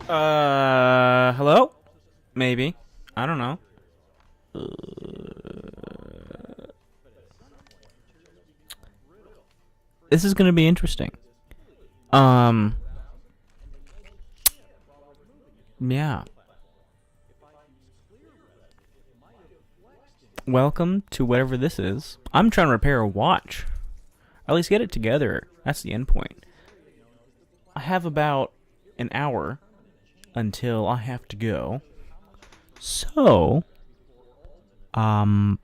Hello? Maybe. I don't know. This is gonna be interesting. Um, yeah. Welcome to whatever this is. I'm trying to repair a watch. At least get it together. That's the end point. I have about an hour until I have to go. So, um,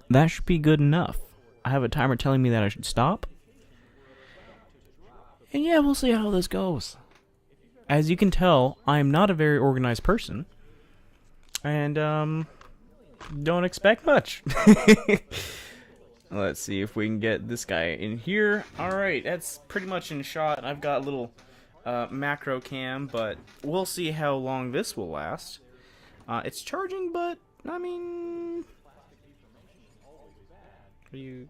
that should be good enough. I have a timer telling me that I should stop. And yeah, we'll see how this goes. As you can tell, I'm not a very organized person. And, don't expect much. Let's see if we can get this guy in here. Alright, that's pretty much in shot. I've got a little macro cam, but we'll see how long this will last. It's charging, but, I mean... Are you,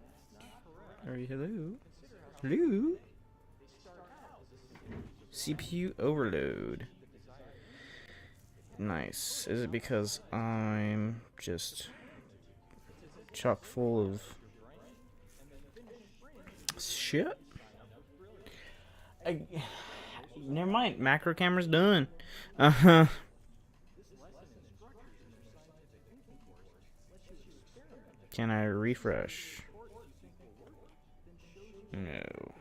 hello? Hello? CPU overload. Nice. Is it because I'm just chock full of shit? Never mind. Macro camera's done. Uh-huh. Can I refresh? No.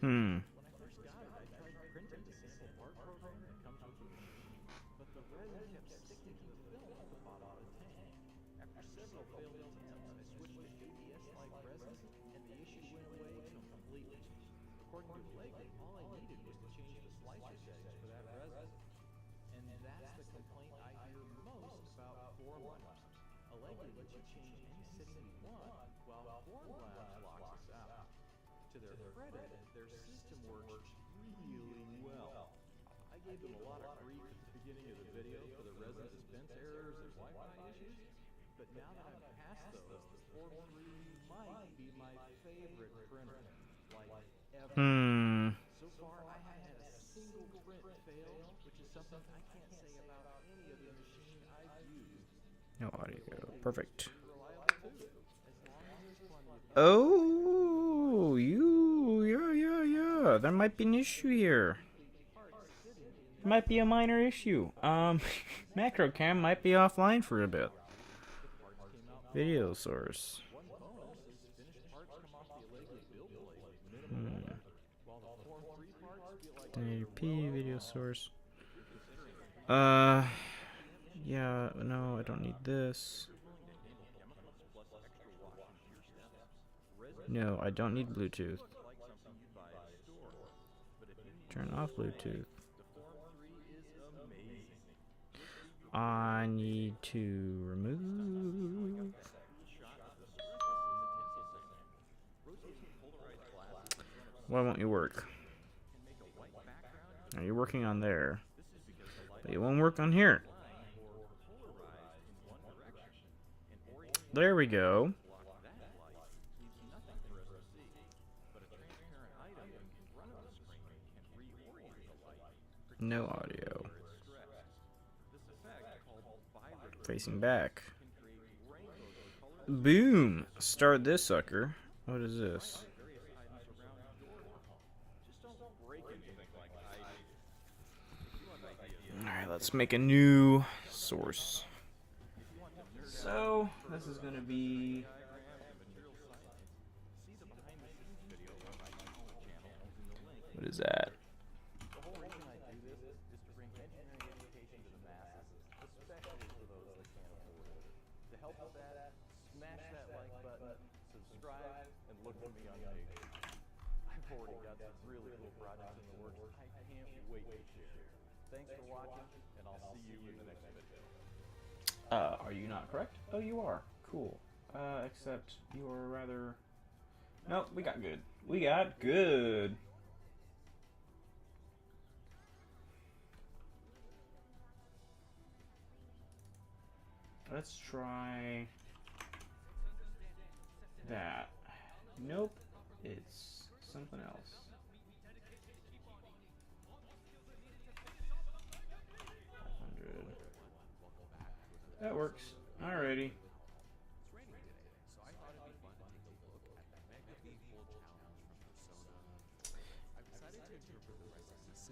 Hmm. Hmm. No audio. Perfect. Oh, yeah. There might be an issue here. Might be a minor issue. Macro cam might be offline for a bit. Video source. 1080p video source. Yeah, no, I don't need this. No, I don't need Bluetooth. Turn off Bluetooth. I need to remove. Why won't you work? Now you're working on there, but it won't work on here. There we go. No audio. Facing back. Boom! Start this sucker. What is this? Alright, let's make a new source. So this is going to be what is that? Thanks for watching, and I'll see you in the next video. Are you not correct? Oh, you are. Cool. Except you are rather... Nope, we got good. We got good. Let's try that. Nope, it's something else. That works. Alrighty.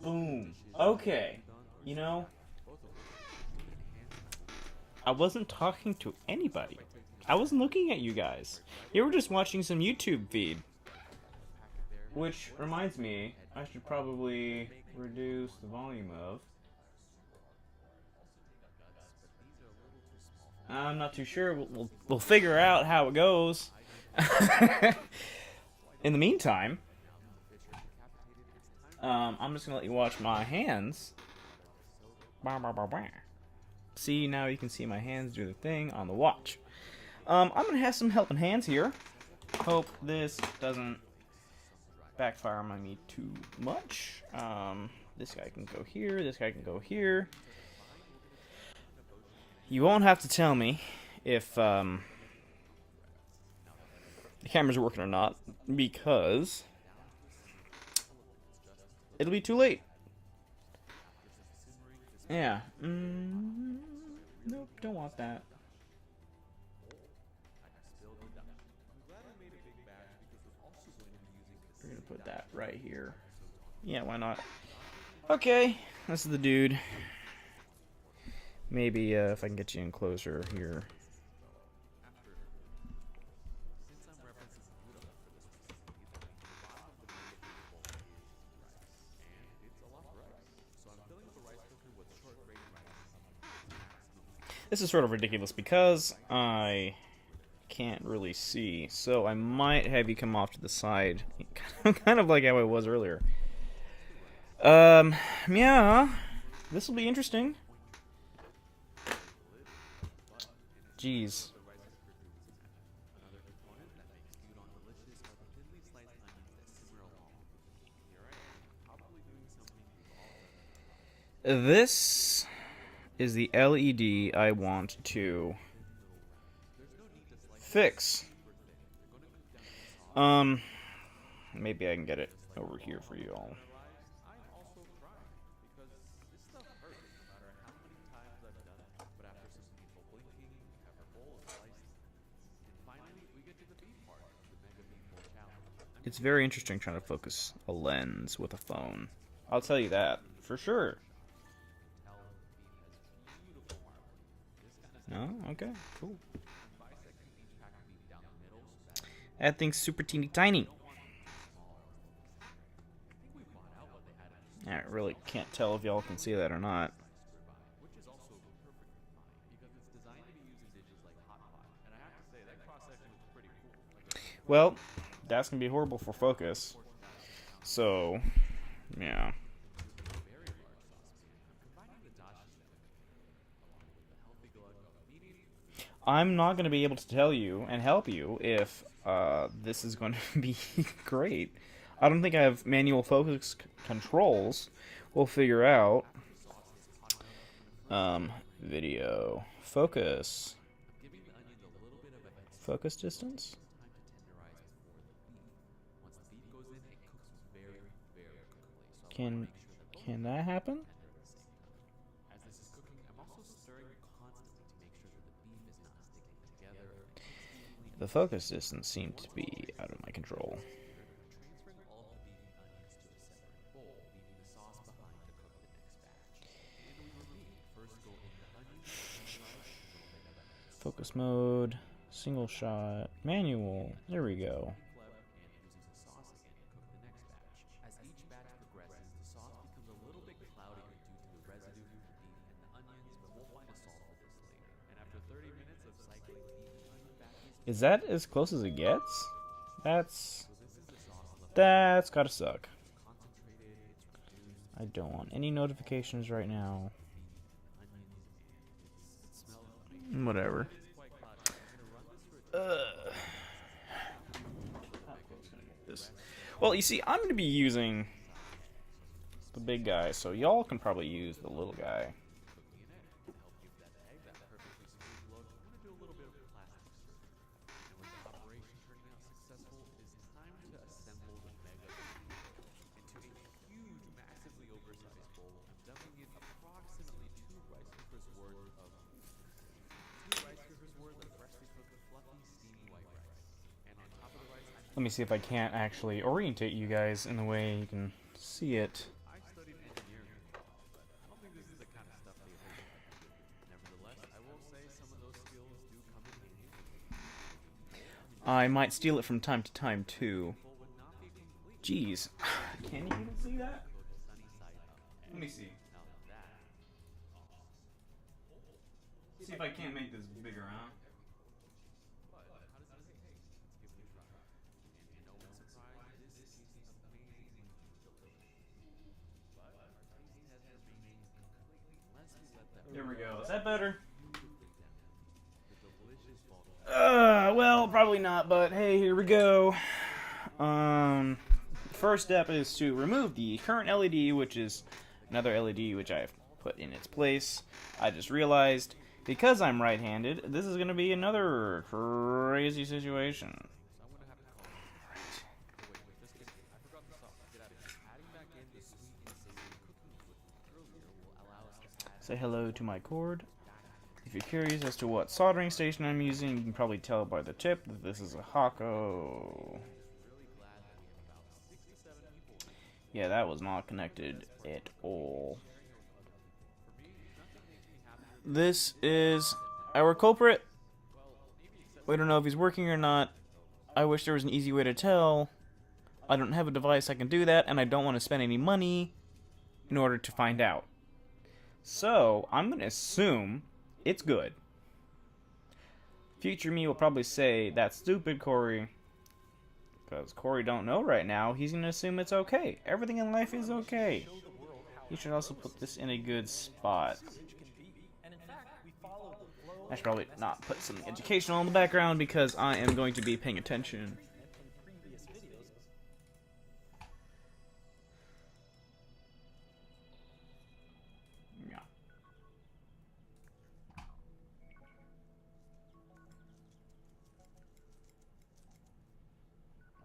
Boom. Okay. You know, I wasn't talking to anybody. I wasn't looking at you guys. You were just watching some YouTube feed. Which reminds me, I should probably reduce the volume of... I'm not too sure. We'll figure out how it goes. In the meantime, I'm just gonna let you watch my hands. See, now you can see my hands do the thing on the watch. I'm gonna have some helping hands here. Hope this doesn't backfire on me too much. This guy can go here. This guy can go here. You won't have to tell me if the cameras are working or not, because it'll be too late. Yeah. Nope, don't want that. We're gonna put that right here. Yeah, why not? Okay, this is the dude. Maybe if I can get you in closer here. This is sort of ridiculous because I can't really see, so I might have you come off to the side, kind of like how I was earlier. Yeah, this will be interesting. Jeez. This is the LED I want to fix. Maybe I can get it over here for you all. It's very interesting trying to focus a lens with a phone. I'll tell you that, for sure. No? Okay, cool. That thing's super teeny tiny. I really can't tell if y'all can see that or not. Well, that's gonna be horrible for focus. So, yeah. I'm not going to be able to tell you and help you if this is going to be great. I don't think I have manual focus controls. We'll figure out. Video. Focus. Focus distance? Can that happen? The focus distance seemed to be out of my control. Focus mode, single shot, manual. There we go. As each batch progresses, the sauce becomes a little bit cloudier due to the residue from the beef and the onions, but we'll find a solve for this later. And after 30 minutes of cycling beef and onion batches, Is that as close as it gets? That's gotta suck. I don't want any notifications right now. Whatever. Well, you see, I'm going to be using the big guy, so y'all can probably use the little guy. Let me see if I can't actually orientate you guys in the way you can see it. I studied engineering, but I don't think this is the kind of stuff they hold. Nevertheless, I will say some of those skills do come in handy. I might steal it from time to time, too. Jeez. Can you even see that? Let me see. See if I can't make this bigger, huh? There we go. Is that better? Well, probably not, but hey, here we go. First step is to remove the current LED, which is another LED which I have put in its place. I just realized, because I'm right-handed, this is going to be another crazy situation. Say hello to my cord. If you're curious as to what soldering station I'm using, you can probably tell by the tip that this is a Hako. Yeah, that was not connected at all. This is our culprit. We don't know if he's working or not. I wish there was an easy way to tell. I don't have a device I can do that, and I don't want to spend any money in order to find out. So, I'm going to assume it's good. Future me will probably say, that's stupid, Corey. Because Corey don't know right now, he's going to assume it's okay. Everything in life is okay. You should also put this in a good spot. I should probably not put something educational in the background because I am going to be paying attention.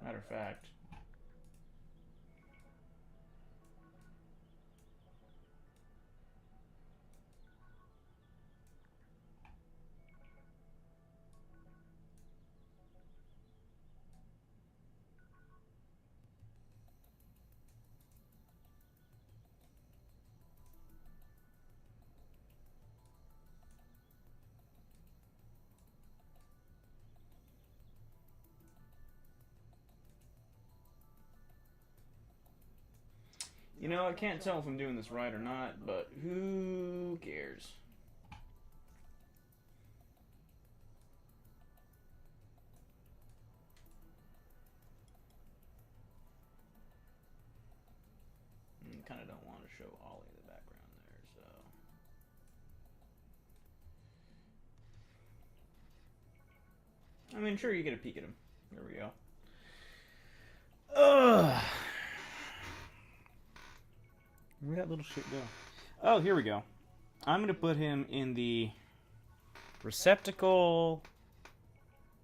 Matter of fact, you know, I can't tell if I'm doing this right or not, but who cares? I kind of don't want to show Ollie in the background there, so. I mean, sure, you get a peek at him. There we go. Ugh. Where'd that little shit go? Oh, here we go. I'm going to put him in the receptacle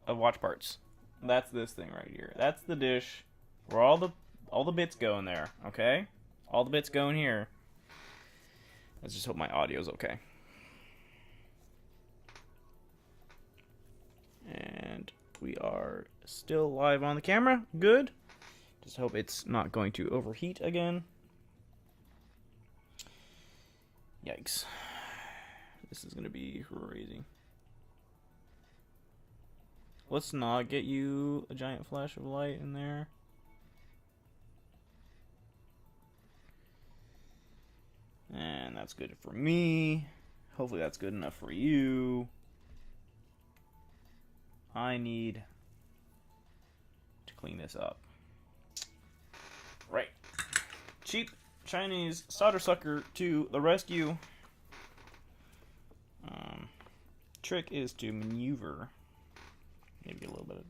of watch parts. That's this thing right here. That's the dish where all the bits go in there, okay? All the bits go in here. Let's just hope my audio's okay. And we are still live on the camera. Good. Just hope it's not going to overheat again. Yikes. This is going to be crazy. let's not get you a giant flash of light in there. And that's good for me. Hopefully that's good enough for you. I need to clean this up. Right. Cheap Chinese solder sucker to the rescue. Trick is to maneuver. Maybe a little bit of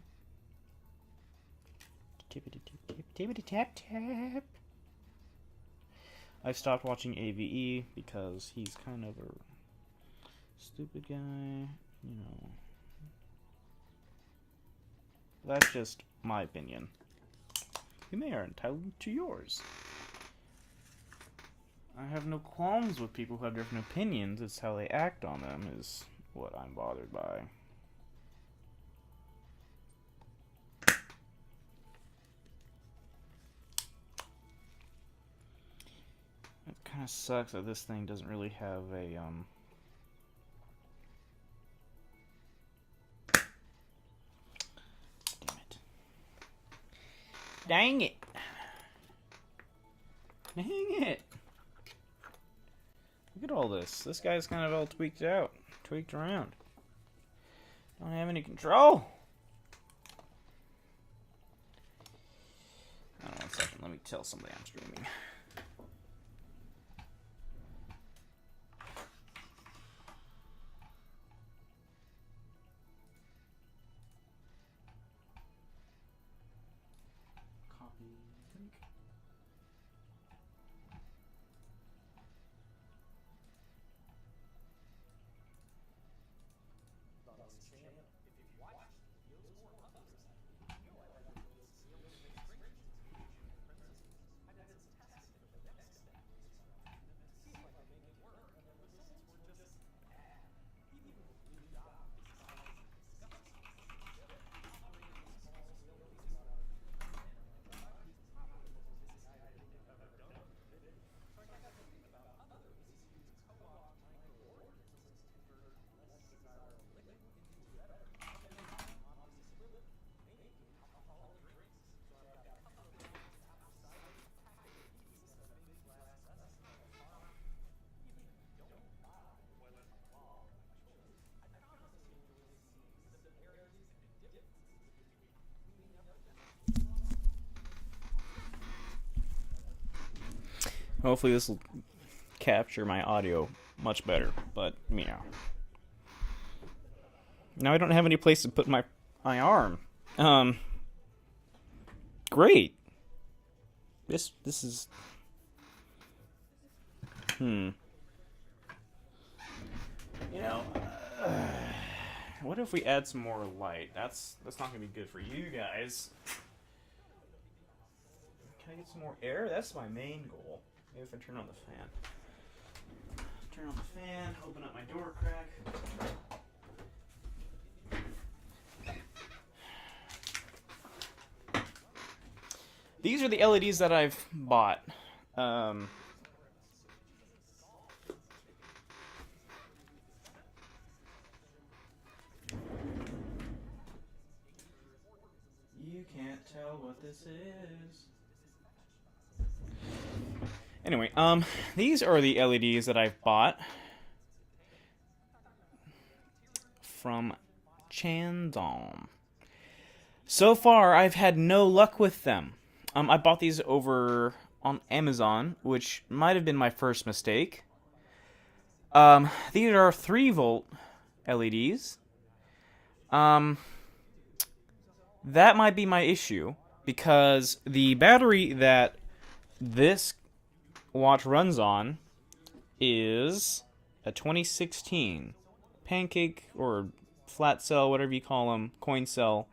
tippity tap tap. I've stopped watching AVE because he's kind of a stupid guy, you know. That's just my opinion. You may are entitled to yours. I have no qualms with people who have different opinions. It's how they act on them is what I'm bothered by. It kind of sucks that this thing doesn't really have a damn it. Dang it. Dang it. Look at all this. This guy's kind of all tweaked around. Don't have any control. Hold on 1 second. Let me tell somebody I'm streaming. Copy link. Hopefully this will capture my audio much better, but yeah. Now I don't have any place to put my arm. Great. This is You know, what if we add some more light? That's not gonna be good for you guys. Can I get some more air? That's my main goal. Maybe if I turn on the fan. Turn on the fan, open up my door crack. These are the LEDs that I've bought. You can't tell what this is. Anyway, these are the LEDs that I've bought from Chandon. So far, I've had no luck with them. I bought these over on Amazon, which might have been my first mistake. These are 3-volt LEDs. That might be my issue, because the battery that this watch runs on is a 2016 pancake or flat cell, whatever you call them, coin cell.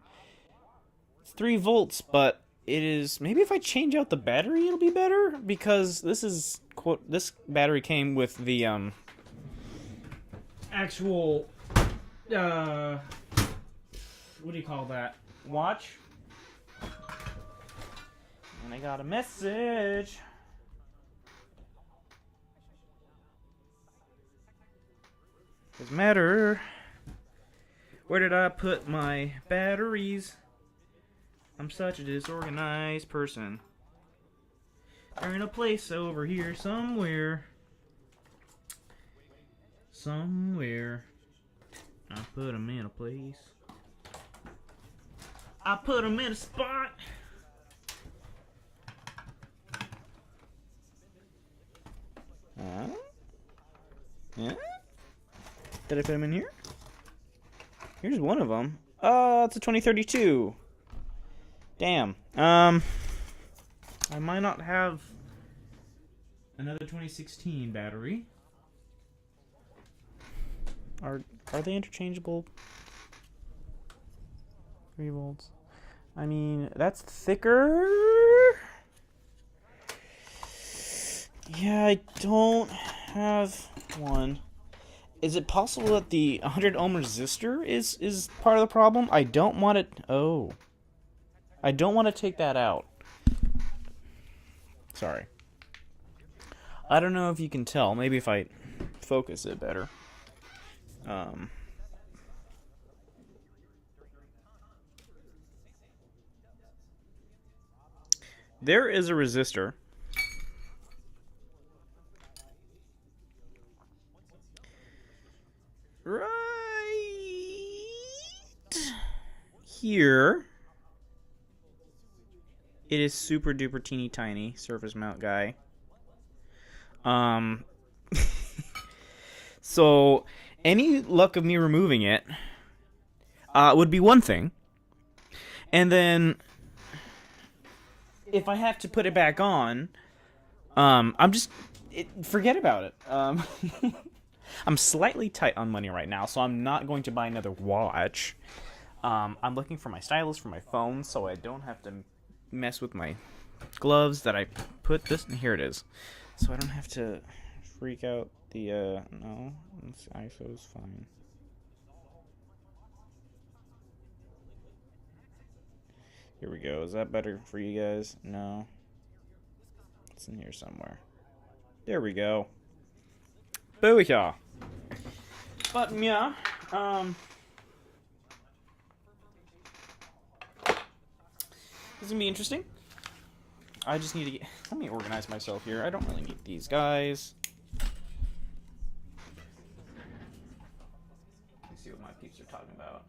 It's 3 volts, but it is, maybe if I change out the battery it'll be better, because this is, quote, this battery came with the actual what do you call that, watch, and I got a message. Doesn't matter. Where did I put my batteries? I'm such a disorganized person. They're in a place over here somewhere. Somewhere. I put them in a place. I put them in a spot. Yeah? Did I put them in here? Here's one of them. It's a 2032. Damn. I might not have another 2016 battery. Are they interchangeable? 3 volts. I mean, that's thicker. Yeah, I don't have one. Is it possible that the 100 ohm resistor is part of the problem? I don't want it. Oh. I don't want to take that out. Sorry. I don't know if you can tell. Maybe if I focus it better. There is a resistor. Right here. It is super duper teeny tiny surface mount guy. So any luck of me removing it would be one thing. And then if I have to put it back on, forget about it. I'm slightly tight on money right now, so I'm not going to buy another watch. I'm looking for my stylus for my phone, so I don't have to mess with my gloves that I put this. Here it is. So I don't have to freak out the, no, ISO's fine. Here we go. Is that better for you guys? No. It's in here somewhere. There we go. Booyah. But, yeah, this is gonna be interesting. I just need to get... Let me organize myself here. I don't really need these guys. Let me see what my peeps are talking about.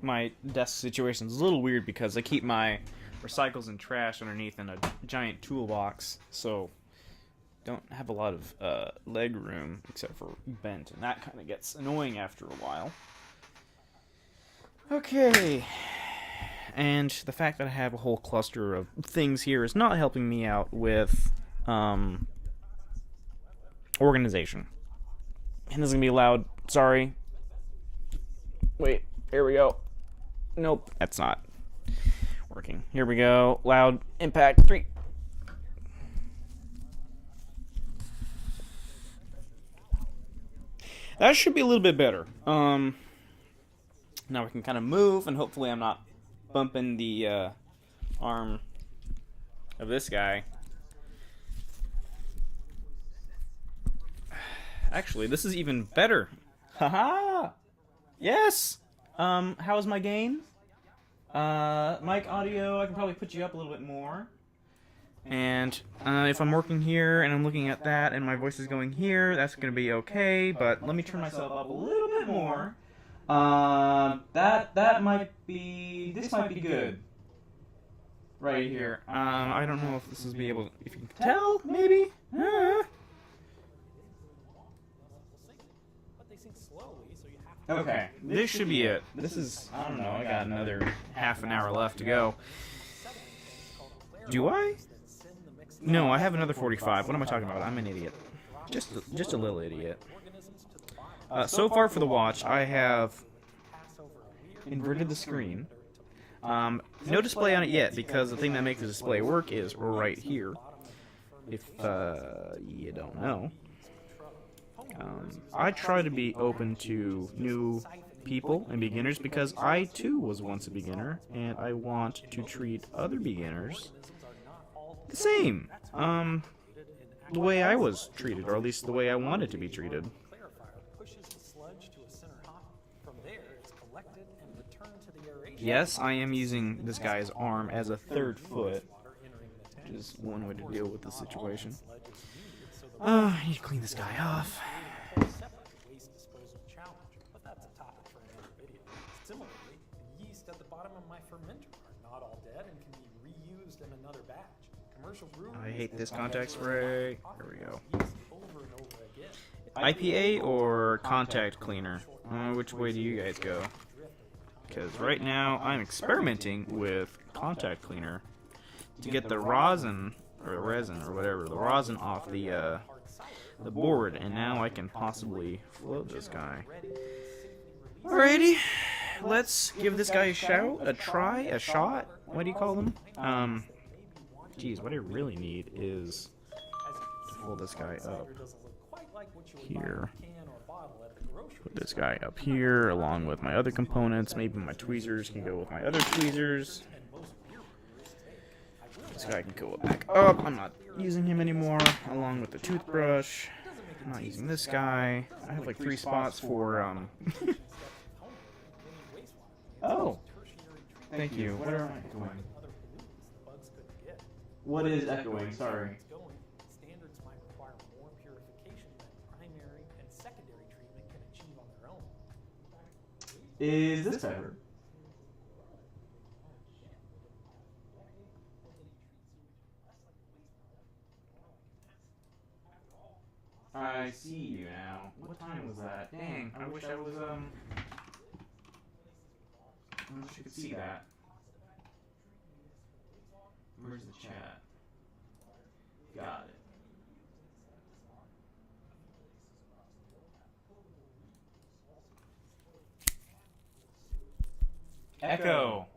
My desk situation is a little weird because I keep my recycles and trash underneath in a giant toolbox, so don't have a lot of leg room except for bent, and that kind of gets annoying after a while. Okay, and the fact that I have a whole cluster of things here is not helping me out with organization. And this is gonna be loud. Sorry. Wait, here we go. Nope, that's not working. Here we go. Loud impact 3. That should be a little bit better. Now we can kind of move, and hopefully I'm not bumping the arm of this guy. Actually, this is even better. Haha! Yes! How is my gain? Mic audio, I can probably put you up a little bit more. And if I'm working here and I'm looking at that and my voice is going here, that's going to be okay. But let me turn myself up a little bit more. That might be... This might be good. Right here. I don't know if this is be able... If you can tell, maybe? Okay, this should be it. This is, I don't know, I got another half an hour left to go. Do I? No, I have another 45. What am I talking about? I'm an idiot. Just a little idiot. So far for the watch, I have inverted the screen. No display on it yet, because the thing that makes the display work is right here. If you don't know. I try to be open to new people and beginners because I too was once a beginner, and I want to treat other beginners the same. The way I was treated, or at least the way I wanted to be treated. Yes, I am using this guy's arm as a third foot, which is one way to deal with the situation. I need to clean this guy off. Similarly, the yeast at the bottom of my fermenter are not all dead and can be reused in another batch. Commercial breweries I hate this contact spray. There we go. over and over again. IPA or contact cleaner? Which way do you guys go? Because right now I'm experimenting with contact cleaner to get the rosin or whatever, the rosin off the board, and now I can possibly float this guy. Alrighty, let's give this guy a try, a shot. What do you call them? Geez, what I really need is to pull this guy up here. Put this guy up here along with my other components. Maybe my tweezers can go with my other tweezers. This guy can go back up. I'm not using him anymore, along with the toothbrush. I'm not using this guy. I have like 3 spots for, Oh. Thank you. What am I doing? What is echoing? Sorry. Standards might require more purification than primary and secondary treatment can achieve on their own. Is this better? I see you now. What time was that? Dang, I wish I was, I wish you could see that. Where's the chat? Got it. Echo.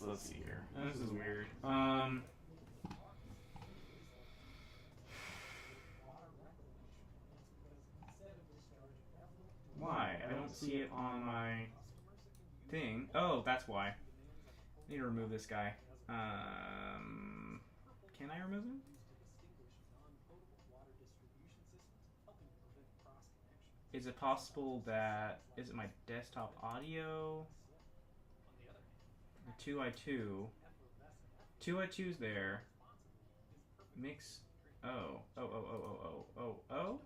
Let's see here. This is weird. Why? I don't see it on my thing. Oh, that's why. I need to remove this guy. Can I remove him? Is it possible that... Is it my desktop audio? The 2i2. 2i2's there. Mix... Oh. Oh.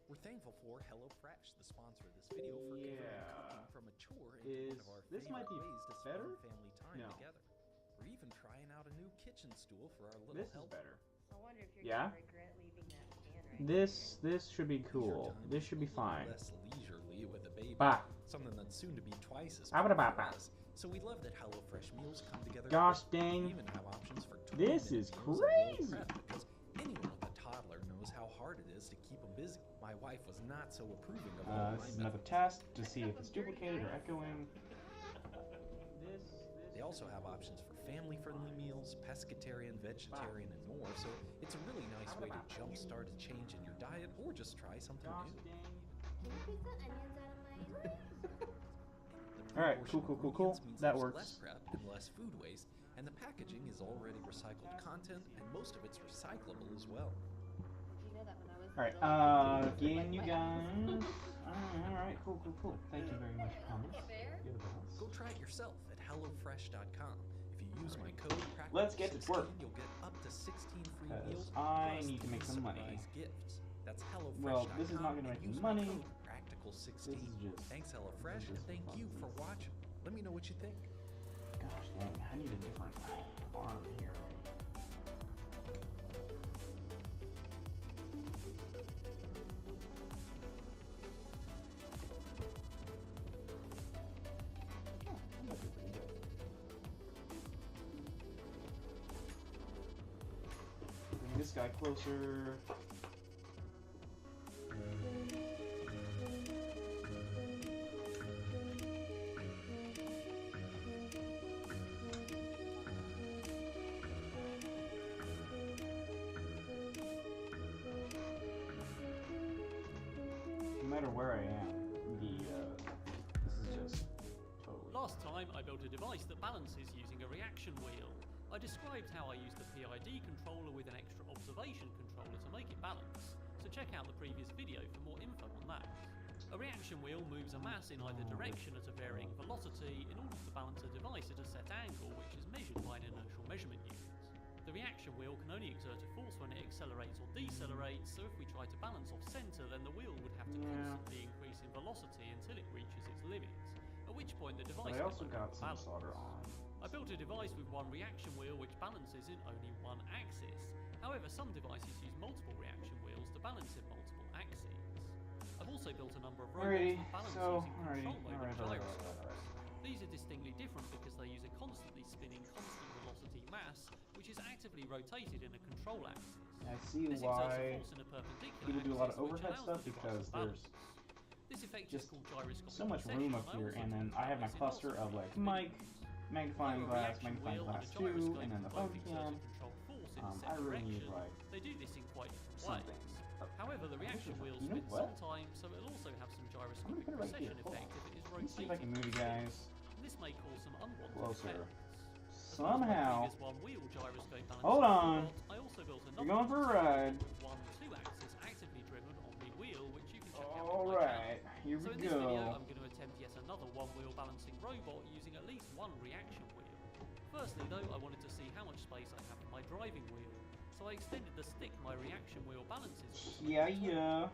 We're thankful for HelloFresh, the sponsor of this video, for converting cooking from a chore into one of our favorite ways to spend family time together. We're even trying out a new kitchen stool for our little helper. Better. I wonder if you're gonna regret leaving that pan right This should be cool. This should be fine. Less leisurely with a baby. Bah. Something that's soon to be twice as Bah, bah, bah, fun for bah. us. So we love that HelloFresh meals come together. Gosh quickly. dang. We even have options for This is 20-minute meals and low crazy. prep, because anyone with a toddler knows how hard it is to keep them busy. My wife was not so approving of all my This is another test to see if it's duplicated or echoing. They also have options for family-friendly meals, pescatarian, vegetarian, and more, so it's a really nice way to jumpstart a change in your diet or just try something new. Can you pick the onions out of my... Alright, cool. That works. Less prep and less food waste, and the packaging is already recycled content, and most of it's recyclable as well. You know that when I was Alright, little, again, you guys. Alright, cool. Thank you very much, Thomas. Fair? You're the best. Go try it yourself at HelloFresh.com. If you use my code Practical16, Let's get to work. you'll get up to 16 free Because meals. I plus need to make 3 some money. surprise Gifts. That's HelloFresh.com. Well, this is not gonna make and use me my money. code Practical16. This is just... Thanks, HelloFresh, and thank you for watching. Let me know what you think. Gosh dang, I need a different arm here. Oh, that might be pretty good. this guy closer. No matter where I am, this is just totally... Last time I built a device that balances using a reaction wheel. I described how I used the PID controller with an extra observation controller to make it balance, so check out the previous video for more info on that. A reaction wheel moves a mass in either direction at a varying velocity in order to balance a device at a set angle, which is measured by an inertial measurement unit. The reaction wheel can only exert a force when it accelerates or decelerates, so if we try to balance off center, then the wheel would have to constantly increase in velocity until it reaches its limits, at which point the device I also can got some balance. solder on. I built a device with one reaction wheel which balances in only one axis. However, some devices use multiple reaction wheels to balance in multiple axes. I've also built a number of robots that balance using control mode and gyroscopes. These are distinctly different because they use a constantly spinning constant velocity mass which is actively rotated in a control axis. I see This why exerts a force in a perpendicular people do a lot of axis, which overhead allows stuff the device because to balance. there's This effect just is called gyroscopic so much precession, room up and I here, also and then built I have my this in cluster also of like videos. mic, magnifying Although a glass, reaction magnifying wheel glass and a 2, gyroscope and then the both phone exert cam. a controlled force in a set I really direction. need like They do this in quite different something. ways. However, the reaction wheel You know spins what? sometimes, so it'll also have some I'm gonna gyroscopic put it right precession here. Hold effect on. if it is Let me see if I can rotating. move you guys This may cause some unwanted closer. effects. Somehow. As well as my previous one-wheel gyroscope balancing Hold on. robot, I also built You're another going for a ride. with one 2-axis actively driven on the wheel, which you can check out on my Alright, channel. here So we in this video, go. I'm going to attempt yet another one-wheel balancing robot using at least one reaction wheel. Firstly though, I wanted to see how much space I have for my driving wheel, so I extended the stick my reaction wheel balances with. Yeah.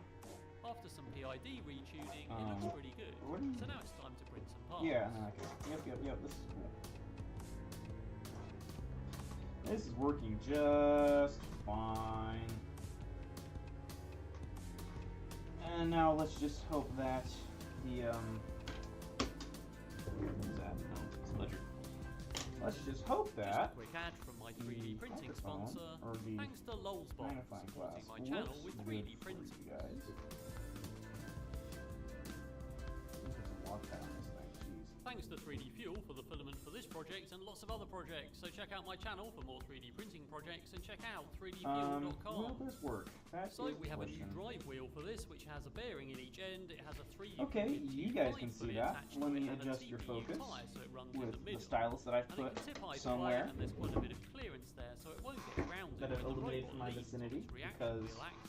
After some PID retuning, it Um, looks pretty good. what do you- So now it's time to print some parts. Yeah, no, okay. Yep, this is cool. This is working just fine. And now let's just hope that the, what is that? No, it's ledger. Let's just hope Just a that quick ad from my 3D printing microphone, sponsor. or the Thanks to Lolsbot for magnifying glass supporting my channel looks with good 3D for printing. you guys. Look at some watt pad on this thing, jeez. Thanks to 3D Fuel for the filament for this project and lots of other projects. So check out my channel for more 3D printing projects and check out 3dfuel.com. Will this work? That So is we the have a new question. drive wheel for this, which has a bearing in each end. It has a 3 Okay, you guys can see that. Let me adjust your focus so it runs with in the the middle. stylus that I've And it put can tip either somewhere way, and there's quite a bit of clearance there, so it won't get grounded that when it the illuminates robot my leaves vicinity its reaction because wheel axis.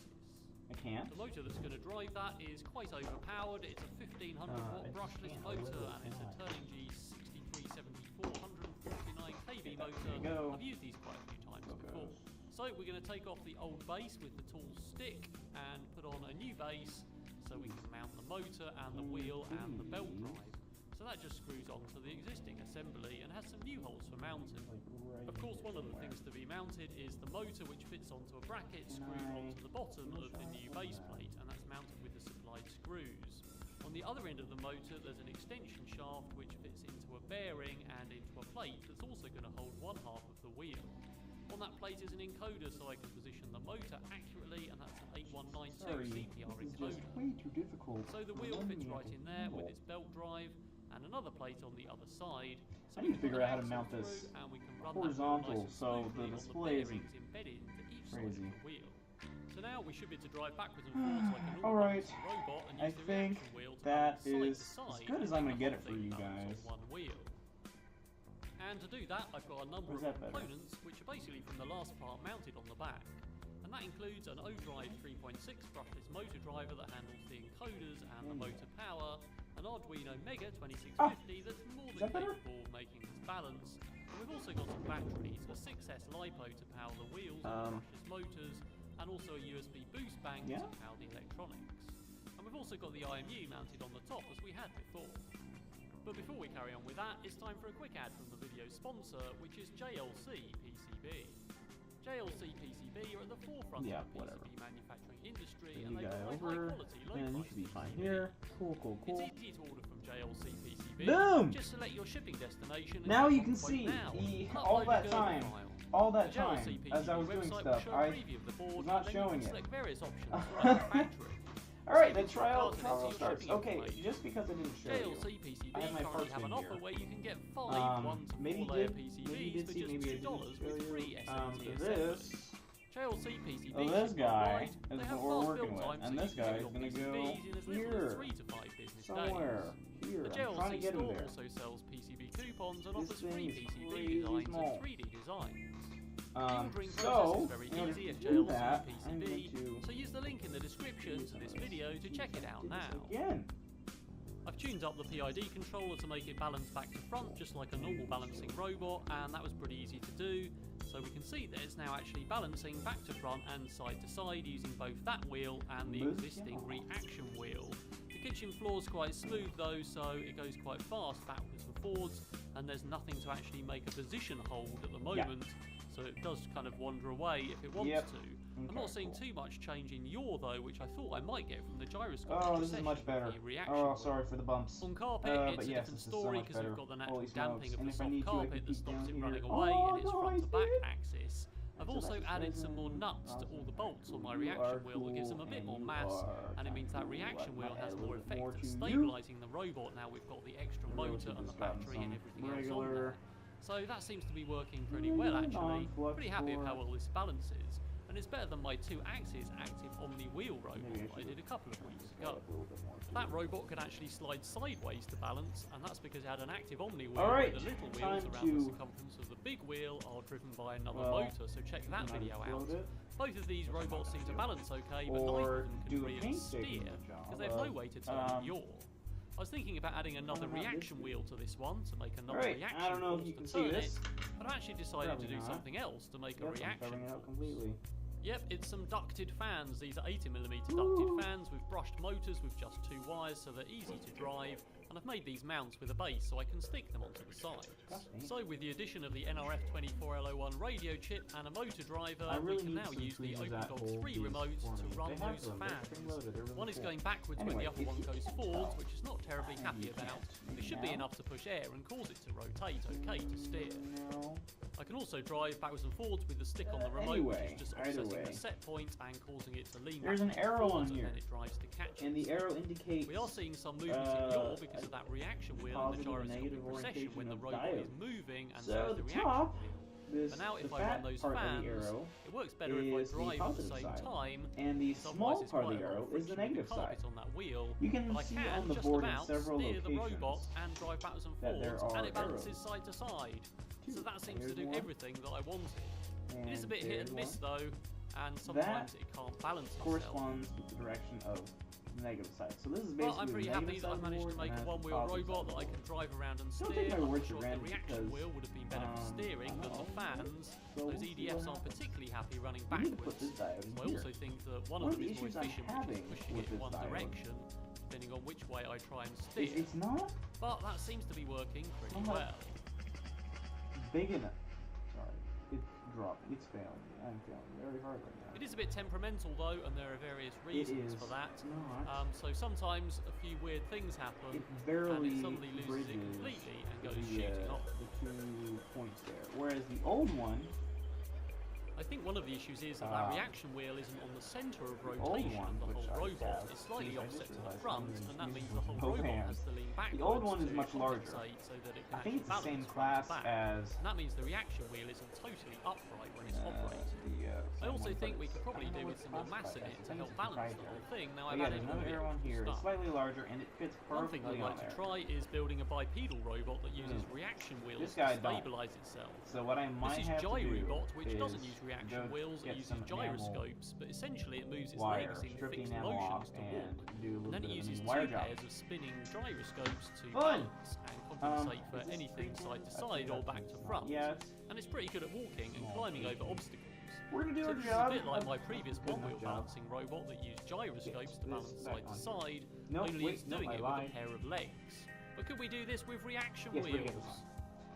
I can't. The motor that's going to drive that is quite overpowered. It's a 1500 I watt just brushless can't. motor, and it's a God. Turning G 6374 149 kV There motor. you go. I've used these quite a few times Focus. before. So we're going to take off the old base with the tool stick and put on a new base so we can mount the motor and the wheel and the belt drive. So that just screws onto the existing assembly and has some new holes for mounting. Like right Of course, one of the somewhere. things to be mounted is the motor, which fits onto a bracket screwed onto the bottom of the new base plate, and that's mounted with the supplied screws. On the other end of the motor, there's an extension shaft which fits into a bearing and into a plate that's also going to hold one half of the wheel. On that plate is an encoder so I can position the motor accurately, and that's an 8192 Sorry, CPR this is encoder. just way too difficult. So the wheel Reminding fits me of right a in there with wheel. its belt drive and another plate on the other side. So I we need to can figure run out how to axle mount this through, and we can run that horizontal wheel nice and so the smoothly on display isn't bearings embedded into each side crazy. of the wheel. So now we should be able to drive backwards and forwards like a normal Alright, robot and I use the think reaction wheel to that balance is side to as side good as and I'm the gonna get whole it for thing you balance guys. on one wheel. And to do that, I've got a number Where's of that better? components which are basically from the last part mounted on the back. And that includes an O-Drive 3.6 brushless motor driver that handles the encoders and the motor power, an Arduino Mega 2650 that's more Is than that better? capable of making this balance. And we've also got some batteries, a 6S LiPo to power the wheels and brushless motors, and also a USB boost bank Yeah? to power the electronics. And we've also got the IMU mounted on the top as we had before. But before we carry on with that, it's time for a quick ad from the video sponsor, which is JLC PCB. JLC PCB are at the forefront Yeah, of the whatever. PCB manufacturing industry, Bring and you they guy provide over, high-quality, and you low-price should be fine PCB. here. Cool. It's easy to order from JLC PCB. Boom! Just select your shipping destination. And Now click you on can Quote see now the and all upload that a German time file. all that The Gel time, CPCB as I was doing website will stuff, show a I preview of the board, was not then showing you can it. select various options throughout the factory. Alright, the Savings trial regards into your starts. shipping Okay, information. just because I didn't show JL you. CPCB I have my currently parts have in an here. offer where you can get 5 1 to 4 layer PCBs for just $2 with free SMT This, JL CPCB this ship guy worldwide. is They have what we're fast working build with, times, and so this you can guy get is your gonna PCBs go in as little here, as 3 to 5 business somewhere, days. here. The I'm JLC trying to get him store there. also sells PCB coupons and This offers thing free is PCB crazy designs small. and 3D designs. The ordering process So, is very in order easy to at do JLC that, I'm PCB, going to so use the link in the description to this video to check it out do this now. again. I've tuned up the PID controller to make it balance back to front just like a normal balancing robot, and that was pretty easy to do. So we can see that it's now actually balancing back to front and side to side using both that wheel and the existing reaction wheel. The kitchen floor is quite smooth though, so it goes quite fast backwards and forwards, and there's nothing to actually make a position hold at the moment, so it does kind of wander away if it wants to. I'm not seeing too much change in yaw though, which I thought I might get from the gyroscope. Oh, this is much better. Oh, sorry for the bumps. On carpet, it's a different story because we've got the natural damping of the soft carpet that stops it running away in its front to back axis. I've also added some more nuts to all the bolts on my reaction wheel that gives them a bit more mass, and it means that reaction wheel has more effect at stabilising the robot now we've got the extra motor and the battery and everything else on there. So that seems to be working pretty well actually. Pretty happy with how well this balances. And it's better than my 2-axis active Omni wheel robot I did a couple of weeks ago. That robot could actually slide sideways to balance, and that's because it had an active Omni wheel where the little wheels around the circumference of the big wheel are driven by another motor, so check that video out. Both of these robots seem to balance okay, but neither of them can really steer, because they have no way to turn yaw. I was thinking about adding another reaction wheel to this one to make another reaction force to turn it, but I actually decided to do something else to make a reaction force. Yep, it's some ducted fans. These are 80mm ducted fans with brushed motors with just 2 wires, so they're easy to drive, and I've made these mounts with a base so I can stick them onto the sides. So with the addition of the NRF24L01 radio chip and a motor driver, we can now use the OpenDog 3 remote to run those fans. One is going backwards when the other one goes forwards, which is not terribly happy about. It should be enough to push air and cause it to rotate okay to steer. I can also drive backwards and forwards with the stick on the remote, which is just offsetting the set point and causing it to lean There's back an arrow on and here, then it drives to catch and it. the arrow indicates We are seeing some movement in yaw because of that reaction wheel and the gyroscopic precession when the robot is moving, and so is the reaction wheel. But now if I run those fans, it works better if I drive at the same time, and the small otherwise part of it's the quite a lot arrow of is the friction with negative the side. carpet on that wheel. You can But I see can on the just board in about several steer the robot locations and drive backwards and that there forwards, and are it balances arrows. side to side. So that seems to There's do one. everything that I wanted. And It is a bit hit there's and miss one. though, and sometimes it can't balance itself. Corresponds with the direction of the negative side. So this is basically But I'm pretty the happy negative that side I've of the managed to board, make a and that's the one-wheel positive robot side that I of the can drive around and Don't steer. take my I'm word not for sure if the granted, reaction because, wheel would have been better for steering than the fans. so Those we'll see EDFs what aren't happens. particularly happy running We need to put backwards. this diode in I here. also think that one One of of them the is more issues I'm efficient, which having is pushing with it in this one diode direction, depending on which way I try and steer. It's not But that seems to be working pretty not well. big enough. Sorry, it's dropping. It's failing me. I'm failing very hard right now. It is a bit temperamental though, and there are various reasons for that. Not. So sometimes a few weird things happen, It and barely it suddenly loses bridges it completely and goes the, shooting off. the 2 points there. Whereas the old one, I think one of the issues is that that reaction wheel isn't on the centre of old rotation one, of the which whole I robot. have, It's slightly because I offset just to the realized front, I'm and that means using the whole both robot hands. has to lean backwards The old one is to much larger. compensate so that it can I think it's the actually same balance class front to back. as And that means the reaction wheel isn't totally upright when it's operating. I also think we could probably do with some more mass in it to help balance the whole thing. Now I've yeah, added there's all another the arrow on here. It's stuff. slightly larger and it fits One thing perfectly I'd on like to there. try is building a bipedal robot that uses reaction wheels This guy to don't. stabilize itself. So what I might This is have to do Gyrobot, which is doesn't use reaction go wheels, it get uses some enamel gyroscopes, but essentially it moves its wire, legs in strip the fixed enamel off, motions to and walk. do a little And then bit it of uses a 2 wire job. pairs of spinning gyroscopes to Fun! balance and compensate for is this anything freaking- side to I side think or that's back to not front. yet. And it's pretty good at walking and climbing over obstacles. We're gonna do So our this is job. a bit like my previous Good one-wheel enough job. balancing robot that used gyroscopes to this balance back side to on. side, No, only wait, it's no, doing I it with lied. a pair of legs. But could we do this with reaction Yes, we're gonna get wheels? this on.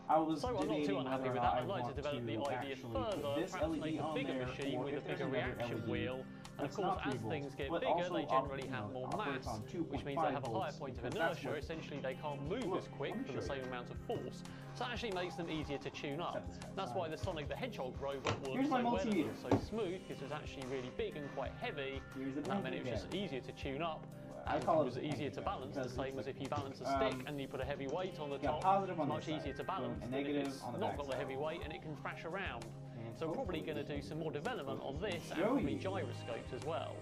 I was So I'm not debating too unhappy whether with or that. not I'd like to want develop the idea actually further, put this perhaps LED make a on bigger there, machine or with a if there's bigger another reaction LED wheel And of That's course, not as 3 things volts, get but bigger, also they generally have you know, more operates mass, on which means 2.5 they have a higher volts point of because that's inertia. what- Essentially, they can't move Look, as quick let me for show the same you. amount of force. So it actually makes them easier to tune up. Set this guy That's aside. why the Sonic the Hedgehog robot works Here's so my well and multimeter. looks so smooth, because it was actually really big and quite heavy, Here's the and that meant it was blanket just again. easier to tune up. I And call it it was a easier to blanket balance, the because same it's as like- if you balance a stick and you put a heavy weight on the got top. positive on It's this much easier side, to balance and than if negative it's on the not back got the side. heavy weight and it can crash around. And So we're probably hopefully going to do some more development on this and show probably you. gyroscopes as well.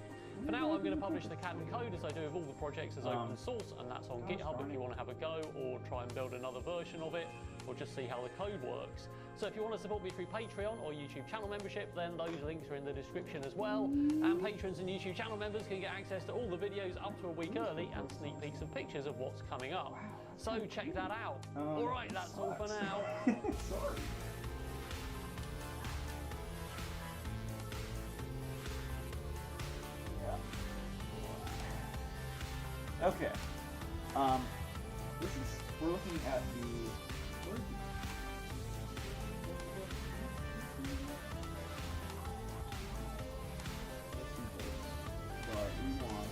For now, I'm going to publish the CAD and code as I do with all the projects as open source, and that's on GitHub if you want to have a go or try and build another version of it, or just see how the code works. So if you want to support me through Patreon or YouTube channel membership, then those links are in the description as well. And patrons and YouTube channel members can get access to all the videos up to a week early and sneak peeks and pictures of what's coming up. So check that out. Alright, that's all for now. Sorry. Yeah. Okay. We're looking at the. Where is it? Let's see this. But we want.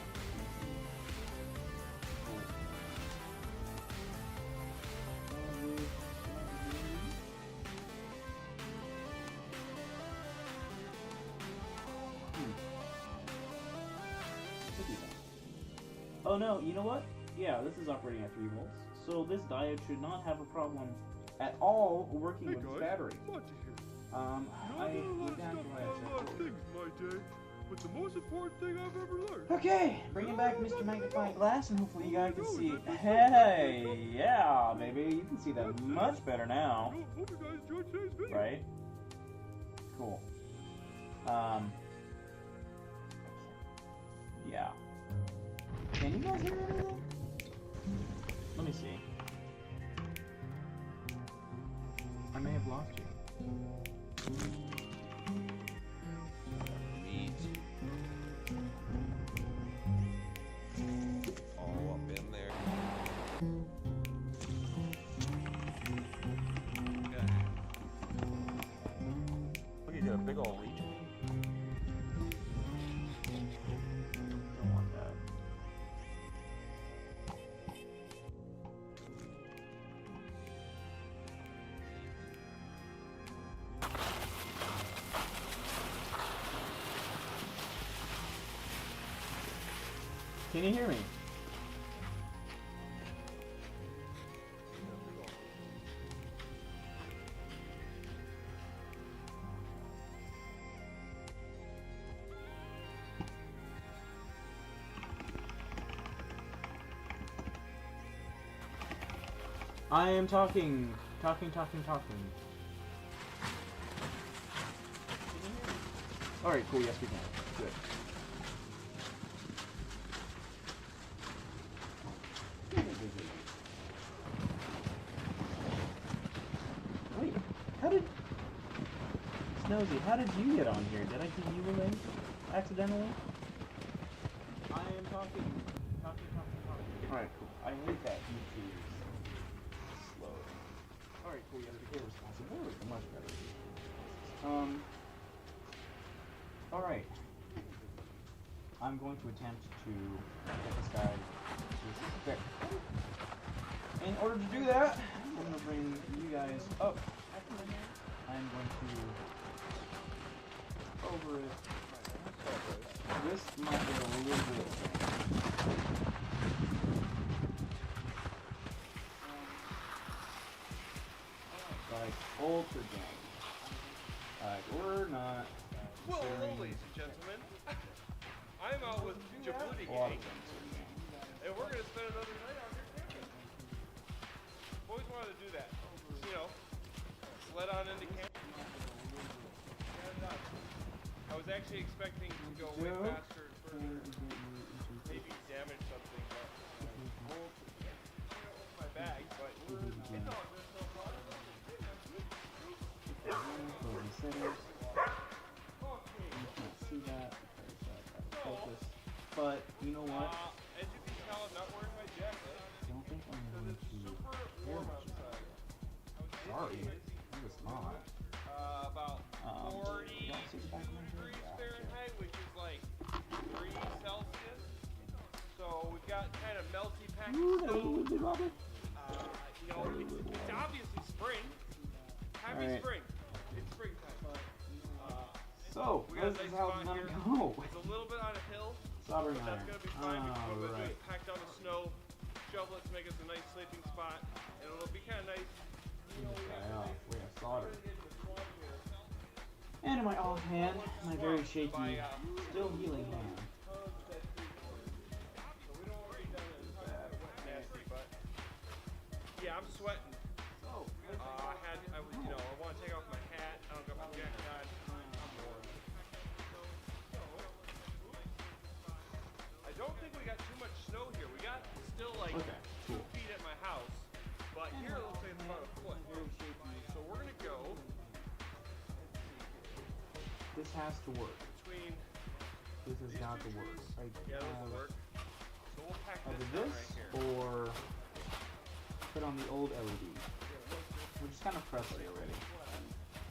Oh no, you know what? Yeah, this is operating at 3 volts. So this diode should not have a problem at all working with this battery. Glad to hear. I went down to what I a lot of said. things in my day, but the most important thing I've ever learned. Okay, bringing back Mr. Magnifying Glass, and hopefully you guys can see. Hey, yeah, baby, you can see that much better now, Hope you guys enjoyed today's video. right? Cool. Yeah. Can you guys hear anything? Let me see. I may have lost you. All up in there. Look, you got a big old reach. Don't want that. Can you hear me? I am talking. Talking. Alright, cool, yes we can. Good. Wait, how did... Snowy, how did you get on here? Did I give you a link accidentally? I am talking. Alright, cool. I hate that YouTube is slow. Alright, cool, yes, we can responsible. Much better. Alright. I'm going to attempt to get this guy to there. In order to do that, I'm going to bring you guys up. I'm going to over it. This might be a little bit like ultra jam. Like we're not. Well, hello, ladies and gentlemen. I'm out with Djibouti A lot Gang, of things. and we're gonna spend another night on your campus. Always wanted to do that. You know, sled on into camp. And I was actually expecting to go way faster and further, maybe damage something, but my bag. But no, there's no problem. You can't see that because I got focus. But you know what? As you can tell, I'm not wearing my jacket I don't think I'm going because it's to. super warm outside. Sorry, I was not. About 40 you don't see the back of my shirt? degrees Yeah, Fahrenheit, which is like degrees Celsius. So we've got kind of melty packed Ooh, snow. that was a bit You know, it's obviously spring. Happy Alright. spring. It's springtime. So, We got this a is nice how spot it's gonna here. go. It's a little bit on a hill, Soldering but that's iron. gonna be fine because what we're gonna do Alright. is pack down the snow, shovel it to make us a nice sleeping spot, and it'll be kind of nice. You know, we got Guy off. some We got solder. nice in the swamp here. And in my offhand, my very shaky, By, still healing hand. tons of that tree corn. So we don't want to be done in a ton of wet nasty, but yeah, I'm sweating. I want to take off my hat. I don't got my jacket on. I don't think we got too much snow here. We got still like Okay, 2 cool. feet at my house, but here it looks like it's about a foot. So we're gonna go This has to work. between This has got to work. yeah, this will work. So we'll pack Either this down this right here. or put on the old LED. Which is kind of crusty already.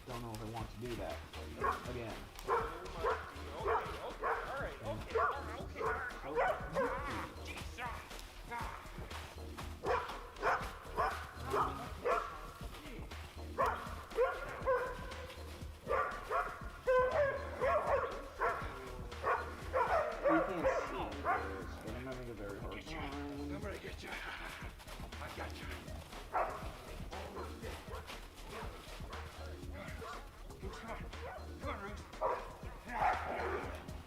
Don't know if I want to do that again. You can't see this, but I'm having a very hard time. I'm gonna get you. I got you.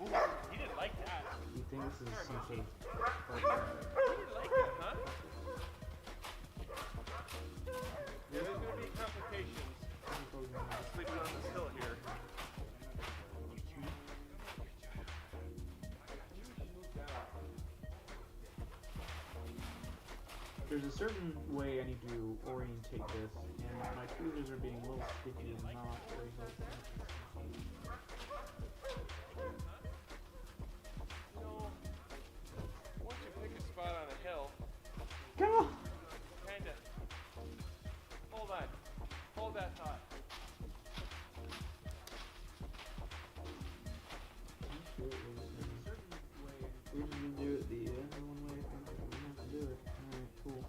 You didn't like that. You think this is some sort of You didn't like that, huh? Yeah, there's gonna be complications sleeping on this hill here. There's a certain way I need to orientate this, and my tweezers are being a little sticky and not very helpful. You know, once you pick a spot on a hill, Come on! kinda. Hold on. Hold that thought. We can do it the one way I think that we have to do it. Alright, cool.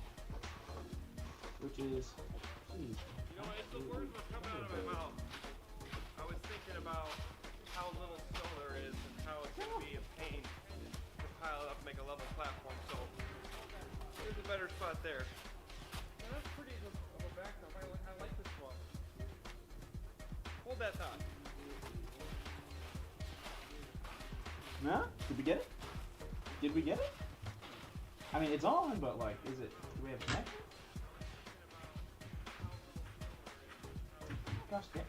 Which is, geez. You know, as the words were coming out of my mouth, I was thinking about how little snow there is and how it's going to be a pain to pile it up and make a level platform. So here's a better spot there. And that's pretty of a backdrop. I like this one. Hold that thought. Huh? Did we get it? Did we get it? I mean, it's on, but like, is it, do we have a connection? Gosh dang.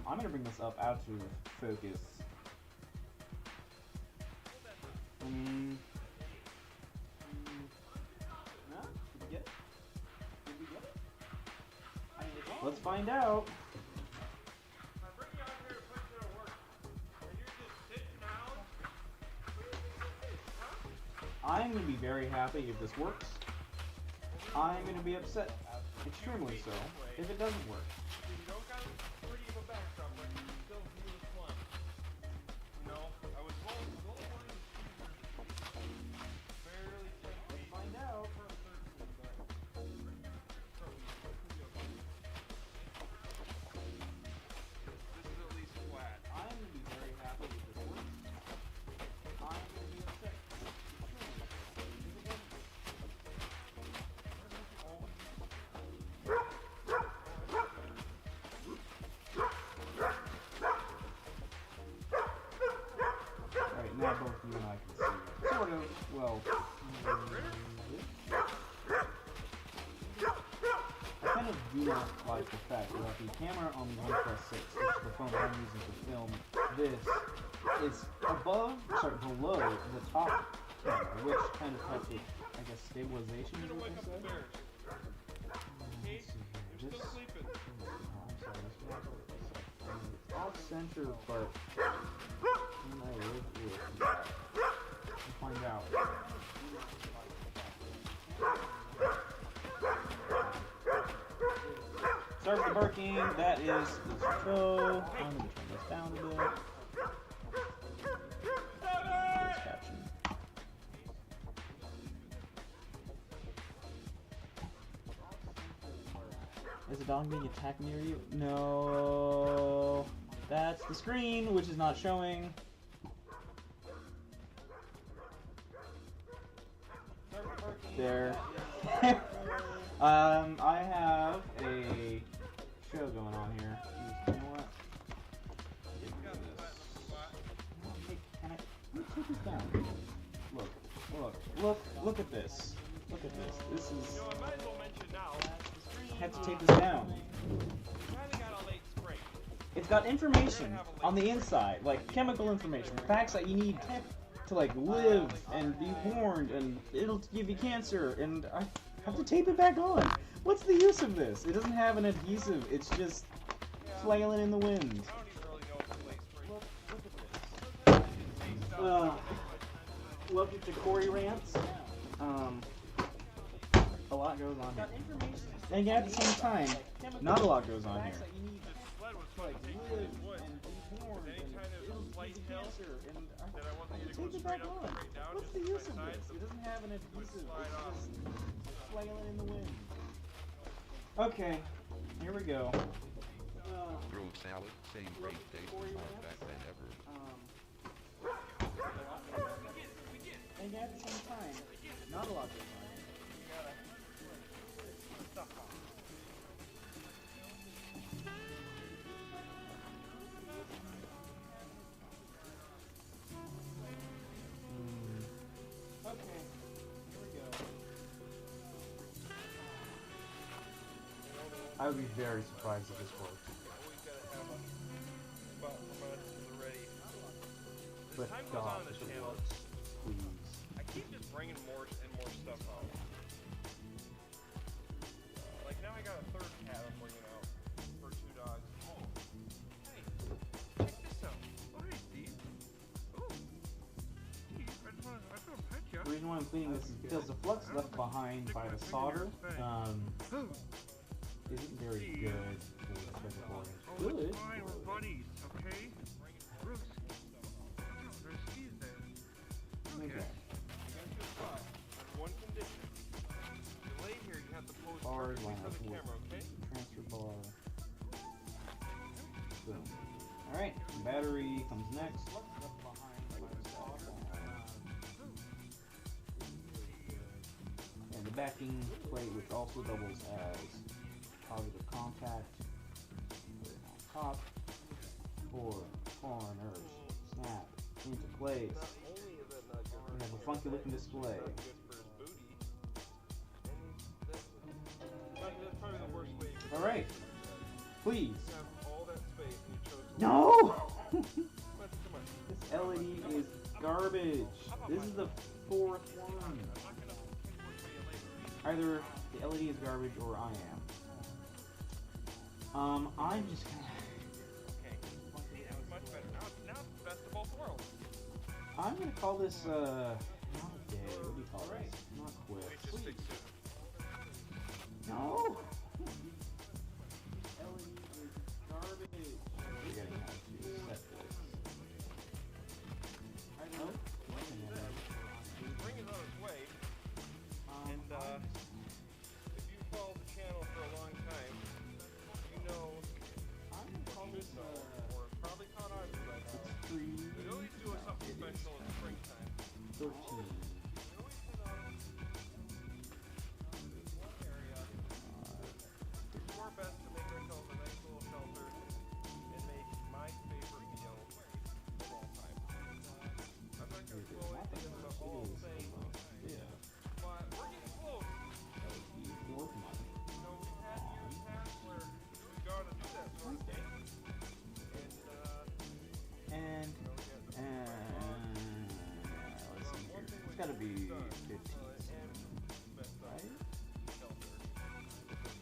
I'm gonna bring this up out of focus. No? Did we get it? Did we get it? I mean, it's on. Let's find out. I bring you out here to put you to work. And you're just sitting down. I'm gonna be very happy if this works. I'm gonna be upset, extremely so, if it doesn't work. You don't got pretty of a backdrop, but you can still view this one. You know, I was rolling fairly tightly. Find out. This is at least flat. I'm gonna be very happy if this works. I'm gonna be upset, extremely so, if it doesn't work. Alright, now both you and I can see. Sort of, well. I kind of do not like the fact that the camera on the OnePlus 6, which is the phone I'm using to film this, is below the top camera, which kind of helps with, I guess, stabilization, is You're what gonna wake they up the say. bears. Okay? You're still sleeping. It's off center, but can I live with that? We'll find out. Sorry for the barking. That is the show. I'm gonna turn this down a bit. Closed caption. Is a dog being attacked near you? No. That's the screen, which is not showing. There. I have a show going on here. You know what? Hey, can I take this down? Look at this. Look at this. This is. I might as well mention now. I have to take this down. Kinda got a late spring. It's got information on the inside, like chemical information, facts that you need to like live and be warned, and it'll give you cancer, and I have to tape it back on. What's the use of this? It doesn't have an adhesive, it's just flailing in the wind. I don't even really know if it's late spring. Welcome to Corey Rants. A lot goes on here. And yet at the same time, not a lot goes on here. The sled was fun to take through these woods. Anytime there's a slight hill that I wasn't going to go straight up, straight down, What's just the to my use of side, this? It doesn't have an adhesive. slide It's off. just flailing in the wind. Okay, here we go. Grilled salad, same great taste, more back than ever. And yet at the same time, not a lot goes on here. Okay, here we go. I would be very surprised if this worked. Always got to have a spot for my to the ready. As But time goes on God, in this if it channel, works, please. I keep just bringing more and more stuff out. Like now I got a third cat I'm bringing out for 2 dogs. Oh, hey, check this out. Oh, hey, Steve. Oh, Steve, I just want to pet you. The reason why I'm cleaning this is because the flux left behind by the solder isn't very good for the recording. Oh, Good. it's fine, we're buddies, okay? Brooks. There's Steve there. Okay. On one condition. You lay here, you have to pose Bars perfectly line for up the with camera, okay? transfer bar. Boom. Alright, battery comes next. And the backing plate, which also doubles as positive contact. Put it on top. Foreigners. Snap. Into place. Only is that not good We have a funky looking display. for his booty. That's probably the worst way you could Alright. Please. have all that space and you chose to No! Come on. This LED is garbage. This is the 4th one. I'm not gonna work for you later. Either the LED is garbage or I am. I'm just gonna. Okay. That was much better. Now it's the best of both worlds. I'm gonna call this not a day. What do you call this? Not quit. Wait, just fix it. No. LED is garbage. Forgetting how to set this. I know. Wait a minute. The spring is on its way, and if you followed the channel for a long time, you know, I'm gonna call this or probably caught on to right now. We always do something special in springtime. 13. We always put on this one area. We do our best to make ourselves a nice little shelter and make my favorite meal of all time. I'm not gonna throw anything in the whole thing, Yeah. but we're getting close. That was the 4th month. You know, we've had years past where we've gone to do that sort of thing. And You know, we got let's see here. It's gotta be 15, right? shelter.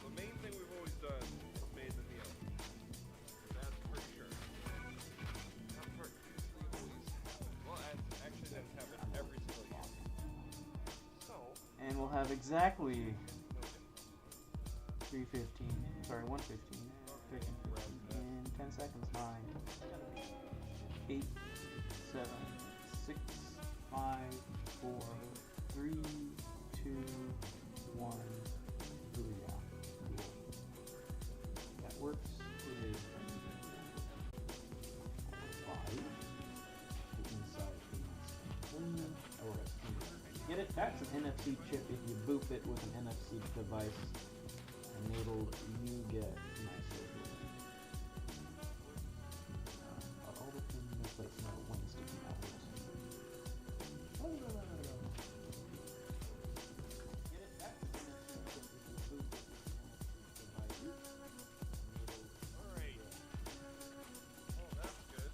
The main thing we've always done is made the meal. That's for sure. That's for usually always. Well, actually that happens every single year. So, And we'll have exactly 3:15. Sorry, 1:15. 15 in 10 seconds. 9, 8, 7, 6, 5, 4, 3, 2, 1. Booyah. Cool. That works. It is 5. Inside. Oh, get it? That's an NFC chip. If you boop it with an NFC device enabled, you get nice little all the pins in their place, no wing sticking out. Get it? That's an NFC chip. If you boop it with an NFC device Alright. Oh, that's good.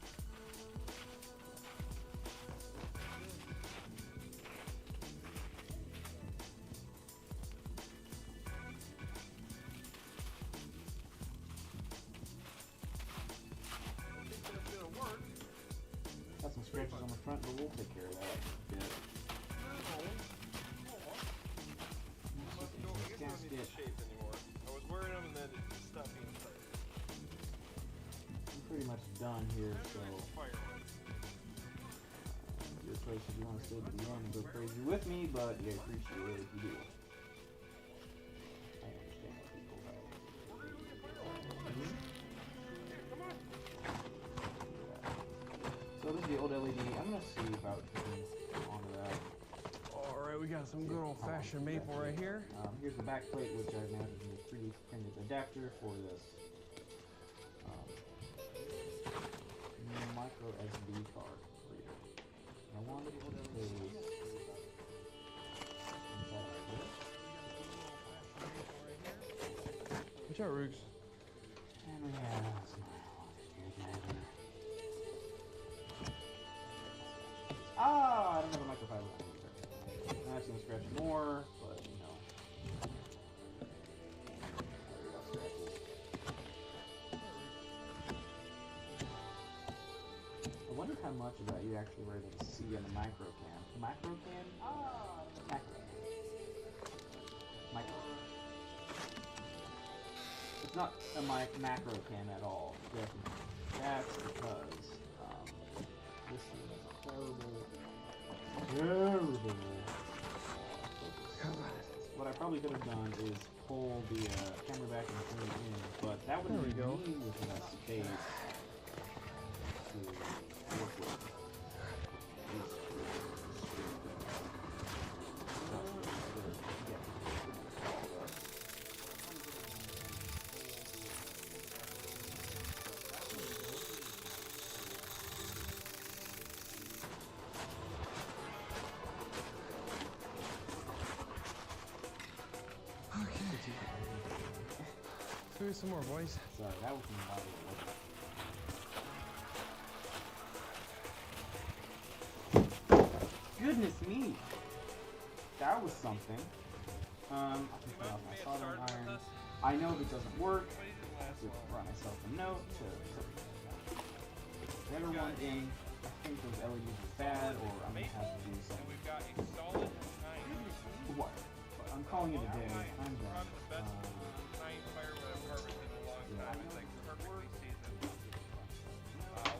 I think that's gonna work. got some scratches on the front, but we'll take care of that. Yeah. I guess I don't need the shape anymore. I was wearing them and then it stopped being tight. I'm pretty much done here, so Fire one. your choice if you want to stay to the end and go crazy with me, but yeah, I appreciate it if you do. I understand what people have. So this is the old LED. I'm gonna see about putting onto that. Alright, we got some good old-fashioned maple right here. Here's the back plate, which I've mounted in a 3D printed adapter for this micro SD card reader. I wanted to put those inside like this. Watch out, Rooks. And we have some screwdriver. Ah, I don't have a microfiber on either. That's gonna scratch more, but you know. I wonder how much of that you actually were able to see on the micro cam. Micro cam? Ah, macro. Micro. It's not a macro cam at all, definitely. That's because this is terrible focus. What I probably could have done is pull the camera back and zoom in, but that would leave me with enough space to work with. Let's do some more, boys. Sorry, that was a lot of work. Goodness me! That was something. I can put off my soldering iron. I know if it doesn't work, I have to write myself a note to everyone in. I think those LEDs are bad, or I'm gonna have to do something. We've got a solid 9. What? But I'm calling it a day. I'm done.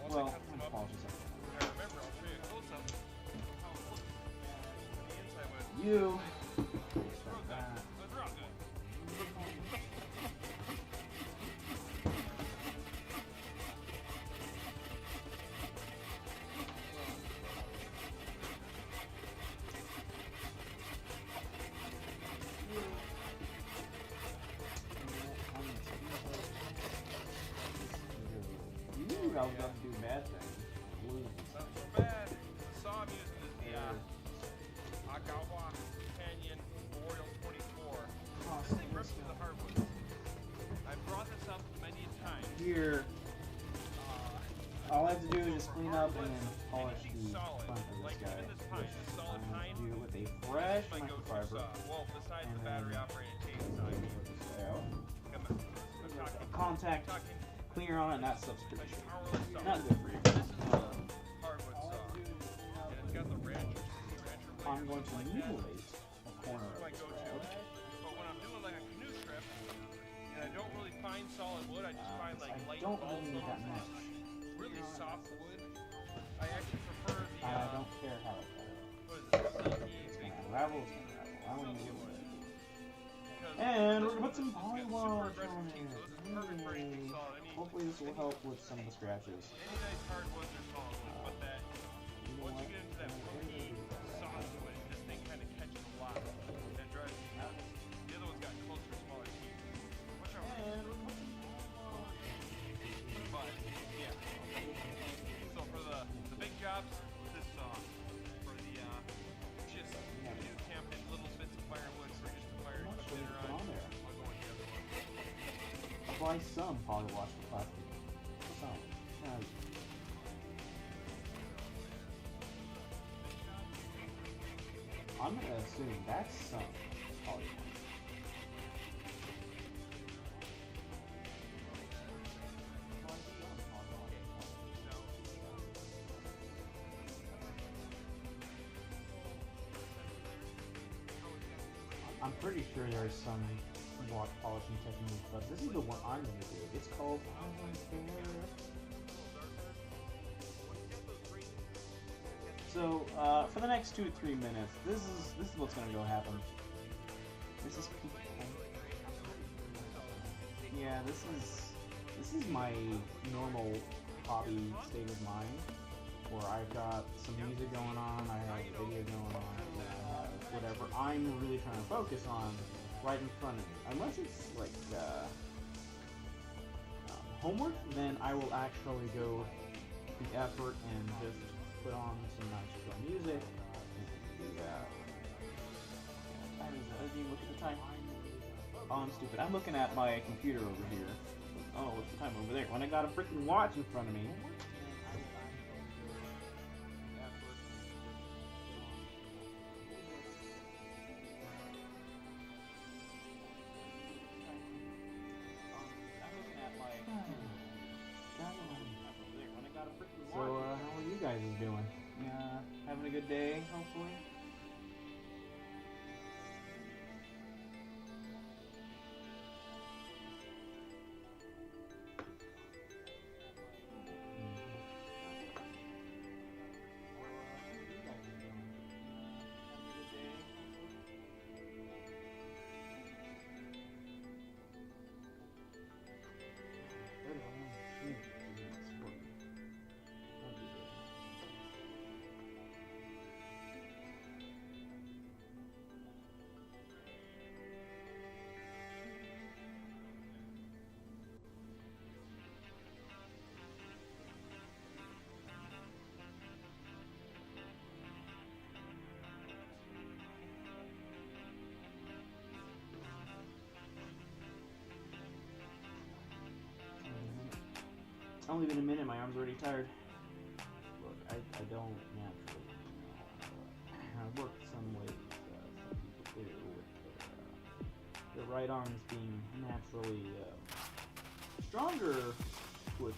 Well, my apologies. Remember, I'll show you a close-up how it looks on the inside with You. they're all good. You I was about to do bad things. Not so bad. The saw I'm using is the Agawa Canyon Memorial 24. It rips through the hardwood. I've brought this up many times. Here, all I have to do is just clean up and then polish the Solid. front of this Like guy. even this pine, this solid I'm pine. going to do it with a fresh My go-to microfiber. saw. Well, besides And the battery then- operated chainsaw, I mean. I'm talking Contact talking cleaner on it, and that stuff's pretty like shit. powerless saw. Not good for you. This is a hardwood saw. And it's got the rancher I'm blades going to like that. mutilate a corner This is of my this go-to. rag. But when I'm doing like a canoe strip, don't really need that much. really soft wood. I actually prefer the. I don't care how it goes. What is it? Silky It's big gonna unravel, it's gonna unravel. I want to get wood. it. Because And this we're gonna put some one has got polywash super on aggressive teeth, so this is perfect for anything it. solid. Hopefully this will help with some of the scratches. Any nice hardwoods or solid woods, but that You know once what? you get into that funky soft wood, this thing kind of catches a lot. That drives me nuts. The other one's got closer, smaller teeth. Watch out. But yeah. So for the big jobs, this saw. For the just do camp in little bits of firewood for just the fire to cook dinner Put on. on there. I'll go with the other one. Apply some polywash for plastic. Some. I'm gonna assume that's some polywash. I'm pretty sure there's some watch polishing technique, but this is the one I'm gonna do. It's called So for the next 2 to 3 minutes, this is what's gonna go happen. This is yeah, this is my normal hobby state of mind, where I've got some music going on, I have a video going on, I have whatever I'm really trying to focus on right in front of me. Unless it's like homework, then I will actually go the effort and just put on some nice chill music. And time is it? I didn't even look at the time. Oh, I'm stupid. I'm looking at my computer over here. Oh, what's the time over there? When I got a freaking watch in front of me. So, how are you guys doing? Having a good day, hopefully? It's only been a minute, my arm's already tired. Look, I don't naturally, I work some ways, some people do, with their right arms being naturally stronger with,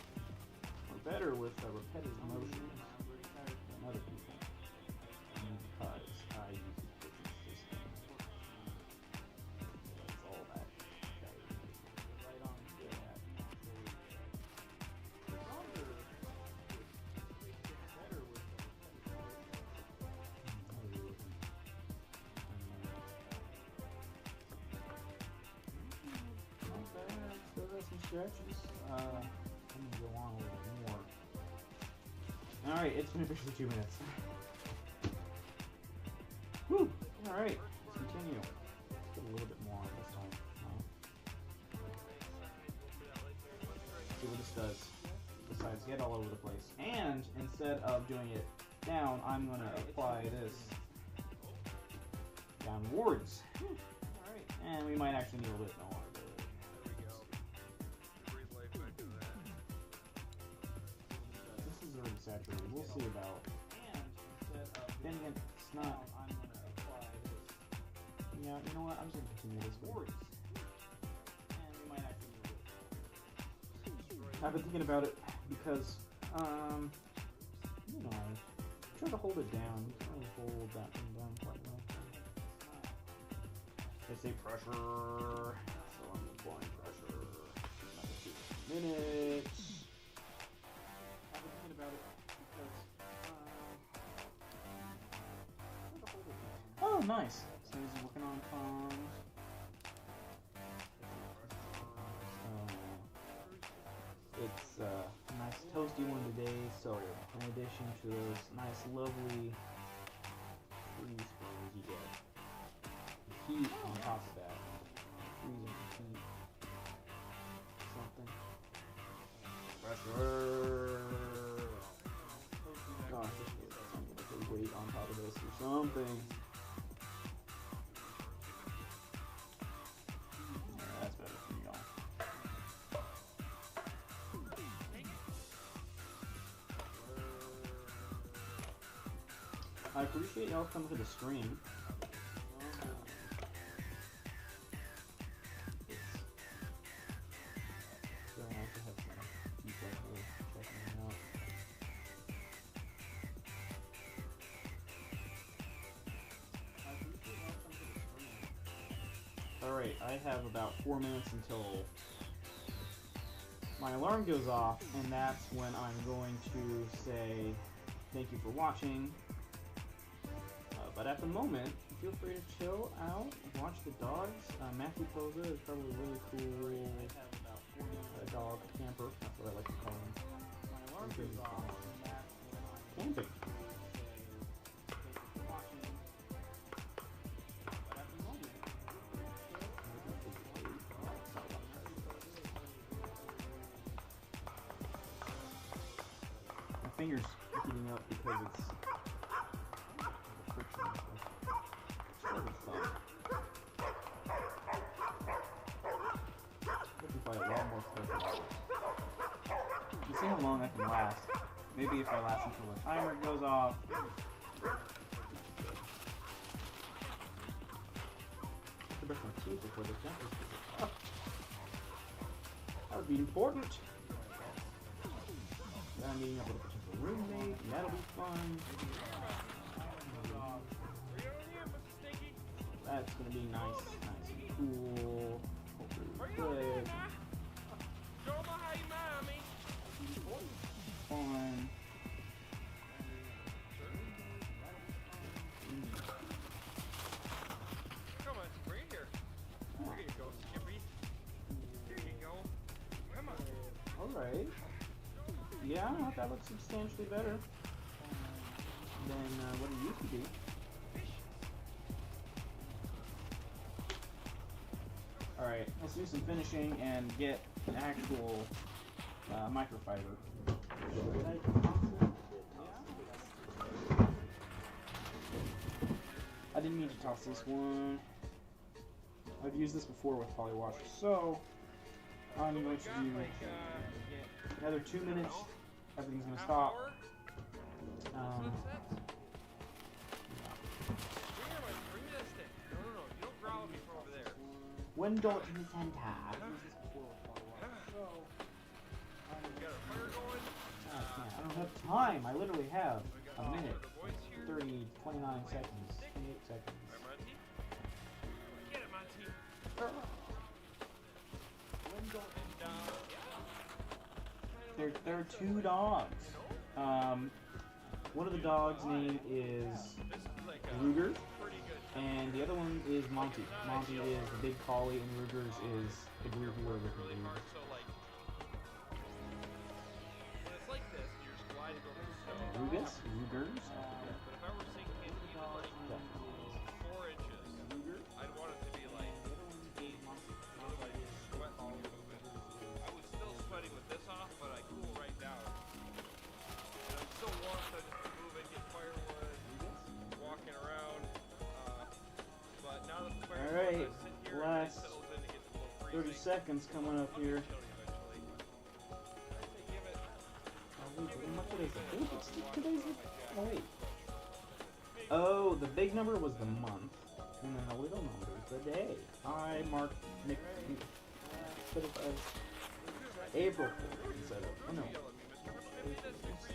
or better with repetitive motions than other people. Because I use a different system. That's all that. The right arm's good at naturally. Still got some stretches. I'm gonna go on a little more. Alright, it's been officially 2 minutes. Whew! Alright, let's continue. Let's get a little bit more on this time. See what this does. Besides, get all over the place. And instead of doing it down, I'm gonna apply this downwards. Alright, and we might actually need a little bit more. This is already saturated. We'll see about. Then again, it's not. Yeah, you know what? I'm just gonna continue this way. And we might actually need a little bit. I've been thinking about it because, you know, try to hold it down. You can't really hold that thing down quite well. They say pressure, so I'm applying pressure. minutes. I've been thinking about it because. Oh, nice. So he's working on comms. It's a nice toasty one today, so in addition to those nice lovely freeze sprays you get, the heat on top of that, freezing heat, something. Gosh, this is something like a weight on top of this or something. That's better for y'all. I appreciate y'all coming to the stream. It's so nice to have some people here checking it out. Alright, I have about 4 minutes until my alarm goes off, and that's when I'm going to say thank you for watching. But at the moment, feel free to chill out, watch the dogs. Matthew Poza is probably a really cool dog camper. That's what I like to call him. My alarm goes off, and that's when I'm camping. My finger's heating up because it's see how long I can last. Maybe if I last until the timer goes off. I brush my teeth before the jump is up. That would be important. Then I'm meeting up with a potential roommate, and that'll be fun. That's gonna be nice, nice and cool. Hopefully good. Fun. Come on, bring it here. There you go, Skippy. There you go. Come on. Alright. Yeah, that looks substantially better than what it used to be. Alright, let's do some finishing and get an actual microfiber. I didn't mean to toss this one. I've used this before with polywasher, so I'm going to do another 2 minutes. Everything's going to stop. Window in the center. I don't have time. I literally have a minute, 30, 29 seconds, 28 seconds. Get it, Monty. There are two dogs. One of the dogs' name is Ruger, and the other one is Monty. Monty is the big collie, and Ruger's is the weird looking dude. Rugers? Rugers? But if I were sinking it even like 4 inches, I'd want it to be like sweat all moving. I was still sweating with this off, but I cool right down. And I'm still warm, so I just move and get firewood, walking around. But now that the firewood is sitting here, last it settles in, it gets a little 30 freezing. seconds coming up here. Oh wait. Oh, the big number was the month, and then the little number is the day. I marked instead of April 4th instead of, oh no,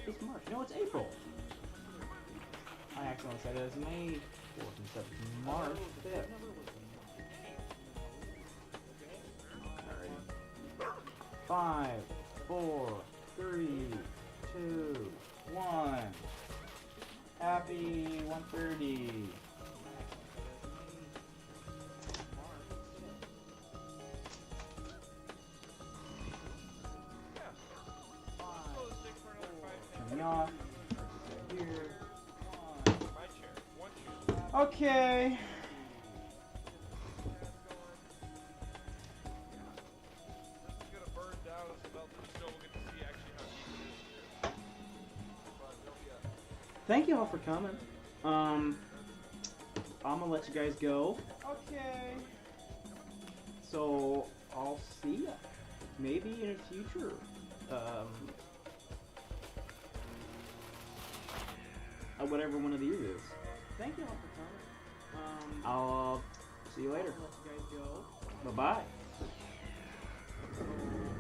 it's March. No, it's April. I accidentally said it as May 4th instead of March 5th. Alright. 5, 4, 3, 2, 1. Happy 130. Turning off. Here. My chair. One chair. Okay. This is gonna burn down as well, so we'll get to see actually how deep it is. But there'll be a Thank you all for coming. I'm gonna let you guys go. Okay. So I'll see ya. Maybe in the future. Whatever one of these is. Thank you all for coming. I'll see you later. I'll let you guys go. Bye bye.